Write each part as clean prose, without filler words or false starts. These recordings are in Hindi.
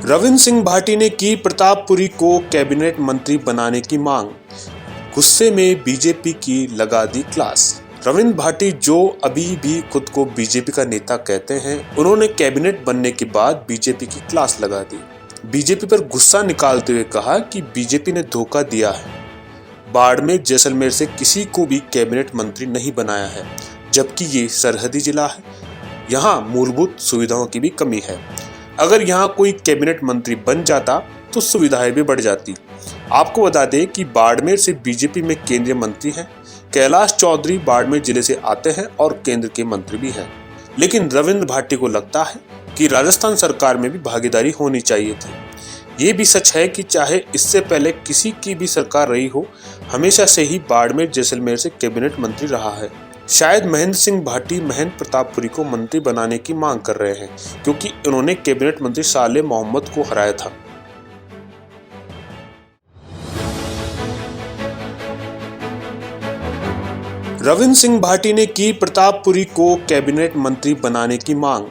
रविंद्र सिंह भाटी ने की प्रतापपुरी को कैबिनेट मंत्री बनाने की मांग। गुस्से में बीजेपी की लगा दी क्लास। रविंद्र भाटी, जो अभी भी खुद को बीजेपी का नेता कहते हैं, उन्होंने कैबिनेट बनने के बाद बीजेपी की क्लास लगा दी। बीजेपी पर गुस्सा निकालते हुए कहा कि बीजेपी ने धोखा दिया है। बाड़मेर जैसलमेर से किसी को भी कैबिनेट मंत्री नहीं बनाया है, जबकि ये सरहदी जिला है। यहाँ मूलभूत सुविधाओं की भी कमी है। अगर यहाँ कोई कैबिनेट मंत्री बन जाता तो सुविधाएं भी बढ़ जाती। आपको बता दें कि बाड़मेर से बीजेपी में केंद्रीय मंत्री हैं। कैलाश चौधरी बाड़मेर जिले से आते हैं और केंद्र के मंत्री भी हैं। लेकिन रविंद्र भाटी को लगता है कि राजस्थान सरकार में भी भागीदारी होनी चाहिए थी। ये भी सच है कि चाहे इससे पहले किसी की भी सरकार रही हो, हमेशा से ही बाड़मेर जैसलमेर से कैबिनेट मंत्री रहा है। शायद महेंद्र सिंह भाटी महेंद्र प्रतापपुरी को मंत्री बनाने की मांग कर रहे हैं, क्योंकि उन्होंने कैबिनेट मंत्री सालेह मोहम्मद को हराया था। रविंद्र सिंह भाटी ने की प्रतापपुरी को कैबिनेट मंत्री बनाने की मांग।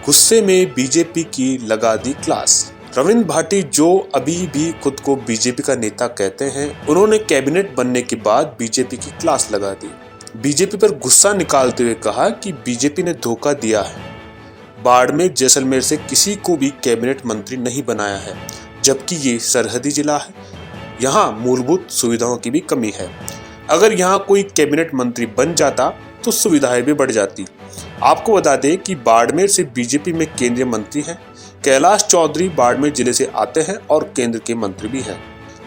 गुस्से में बीजेपी की लगा दी क्लास। रविंद्र भाटी, जो अभी भी खुद को बीजेपी का नेता कहते हैं, उन्होंने कैबिनेट बनने के बाद बीजेपी की क्लास लगा दी। बीजेपी पर गुस्सा निकालते हुए कहा कि बीजेपी ने धोखा दिया है। बाड़मेर जैसलमेर से किसी को भी कैबिनेट मंत्री नहीं बनाया है, जबकि ये सरहदी जिला है। यहाँ मूलभूत सुविधाओं की भी कमी है। अगर यहाँ कोई कैबिनेट मंत्री बन जाता तो सुविधाएं भी बढ़ जाती। आपको बता दें कि बाड़मेर से बीजेपी में केंद्रीय मंत्री हैं। कैलाश चौधरी बाड़मेर जिले से आते हैं और केंद्र के मंत्री भी हैं।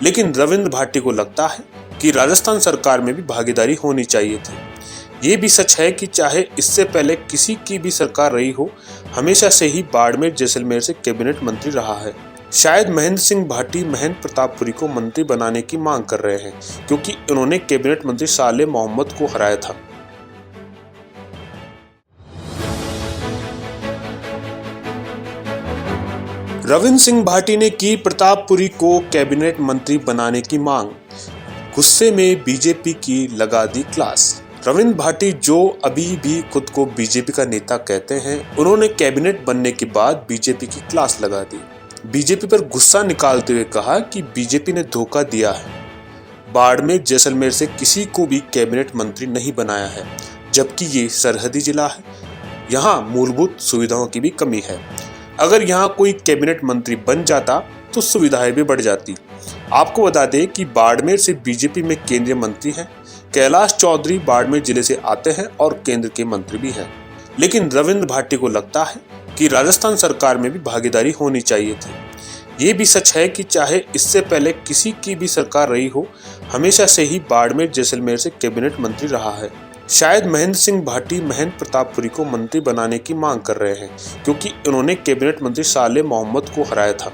लेकिन रविंद्र भाटी को लगता है कि राजस्थान सरकार में भी भागीदारी होनी चाहिए थी। ये भी सच है कि चाहे इससे पहले किसी की भी सरकार रही हो, हमेशा से ही बाड़मेर जैसलमेर से कैबिनेट मंत्री रहा है। शायद महेंद्र सिंह भाटी महेंद्र प्रतापपुरी को मंत्री बनाने की मांग कर रहे हैं, क्योंकि उन्होंने कैबिनेट मंत्री सालेह मोहम्मद को हराया था। रविंद्र सिंह भाटी ने की प्रतापपुरी को कैबिनेट मंत्री बनाने की मांग। गुस्से में बीजेपी की लगा दी क्लास। रविंद्र भाटी, जो अभी भी खुद को बीजेपी का नेता कहते हैं, उन्होंने कैबिनेट बनने के बाद बीजेपी की क्लास लगा दी। बीजेपी पर गुस्सा निकालते हुए कहा कि बीजेपी ने धोखा दिया है। बाड़मेर जैसलमेर से किसी को भी कैबिनेट मंत्री नहीं बनाया है, जबकि ये सरहदी जिला है। यहाँ मूलभूत सुविधाओं की भी कमी है। अगर यहाँ कोई कैबिनेट मंत्री बन जाता तो सुविधाएं भी बढ़ जाती। आपको बता दें कि बाड़मेर से बीजेपी में केंद्रीय मंत्री हैं। कैलाश चौधरी बाड़मेर जिले से आते हैं और केंद्र के मंत्री भी हैं। लेकिन रविंद्र भाटी को लगता है कि राजस्थान सरकार में भी भागीदारी होनी चाहिए थी। ये भी सच है कि चाहे इससे पहले किसी की भी सरकार रही हो, हमेशा से ही बाड़मेर जैसलमेर से कैबिनेट मंत्री रहा है। शायद महेंद्र सिंह भाटी महेंद्र प्रतापपुरी को मंत्री बनाने की मांग कर रहे हैं, क्योंकि उन्होंने कैबिनेट मंत्री सालेह मोहम्मद को हराया था।